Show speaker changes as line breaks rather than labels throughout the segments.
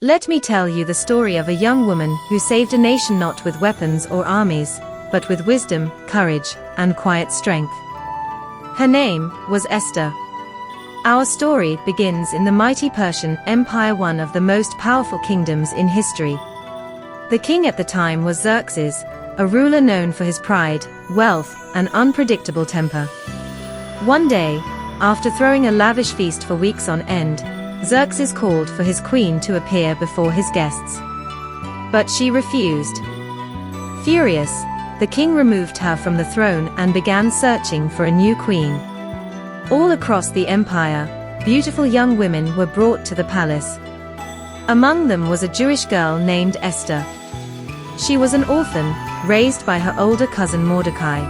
Let me tell you the story of a young woman who saved a nation not with weapons or armies, but with wisdom, courage, and quiet strength. Her name was Esther. Our story begins in the mighty Persian Empire, one of the most powerful kingdoms in history. The king at the time was Xerxes, a ruler known for his pride, wealth, and unpredictable temper. One day, after throwing a lavish feast for weeks on end, Xerxes called for his queen to appear before his guests. But she refused. Furious, the king removed her from the throne and began searching for a new queen. All across the empire, beautiful young women were brought to the palace. Among them was a Jewish girl named Esther. She was an orphan, raised by her older cousin Mordecai.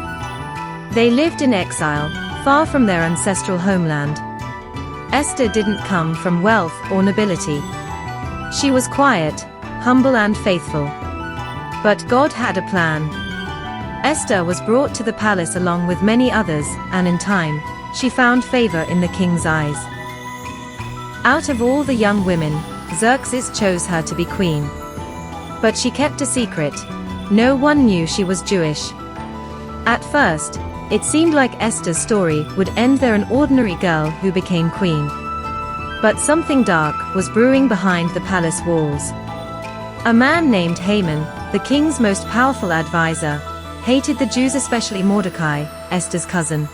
They lived in exile, far from their ancestral homeland. Esther didn't come from wealth or nobility. She was quiet, humble and faithful. But God had a plan. Esther was brought to the palace along with many others, and in time, she found favor in the king's eyes. Out of all the young women, Xerxes chose her to be queen. But she kept a secret. No one knew she was Jewish. At first, it seemed like Esther's story would end there, an ordinary girl who became queen. But something dark was brewing behind the palace walls. A man named Haman, the king's most powerful advisor, hated the Jews, especially Mordecai, Esther's cousin.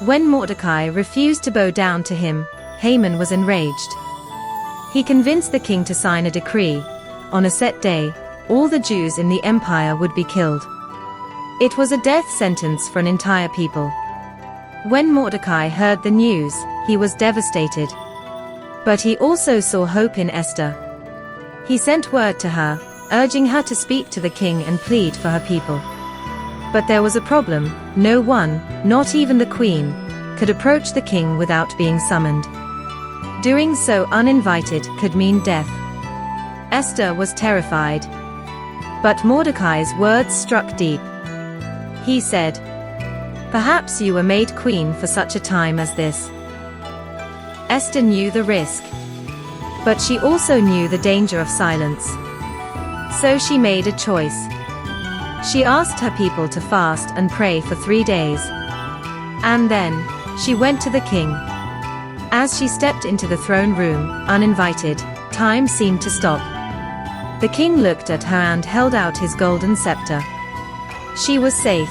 When Mordecai refused to bow down to him, Haman was enraged. He convinced the king to sign a decree. On a set day, all the Jews in the empire would be killed. It was a death sentence for an entire people. When Mordecai heard the news, he was devastated. But he also saw hope in Esther. He sent word to her, urging her to speak to the king and plead for her people. But there was a problem. No one, not even the queen, could approach the king without being summoned. Doing so uninvited could mean death. Esther was terrified. But Mordecai's words struck deep. He said, "Perhaps you were made queen for such a time as this." Esther knew the risk. But she also knew the danger of silence. So she made a choice. She asked her people to fast and pray for 3 days. And then, she went to the king. As she stepped into the throne room, uninvited, time seemed to stop. The king looked at her and held out his golden scepter. She was safe.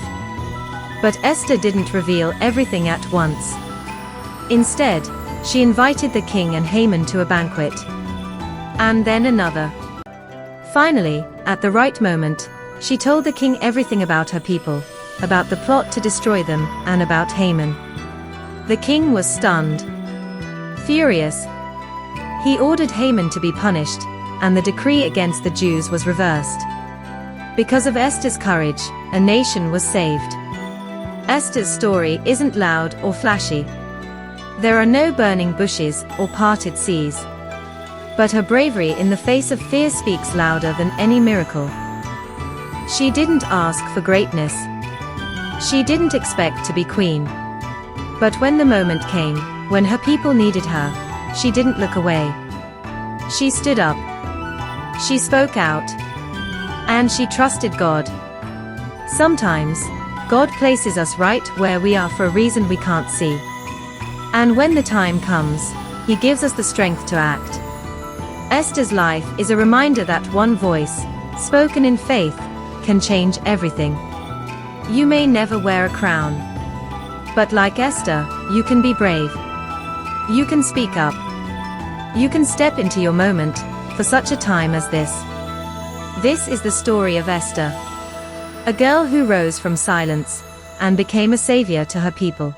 But Esther didn't reveal everything at once. Instead, she invited the king and Haman to a banquet. And then another. Finally, at the right moment, she told the king everything about her people, about the plot to destroy them, and about Haman. The king was stunned. Furious, he ordered Haman to be punished, and the decree against the Jews was reversed. Because of Esther's courage, a nation was saved. Esther's story isn't loud or flashy. There are no burning bushes or parted seas. But her bravery in the face of fear speaks louder than any miracle. She didn't ask for greatness. She didn't expect to be queen. But when the moment came, when her people needed her, she didn't look away. She stood up. She spoke out. And she trusted God. Sometimes, God places us right where we are for a reason we can't see. And when the time comes, He gives us the strength to act. Esther's life is a reminder that one voice, spoken in faith, can change everything. You may never wear a crown. But like Esther, you can be brave. You can speak up. You can step into your moment, for such a time as this. This is the story of Esther. A girl who rose from silence, and became a savior to her people.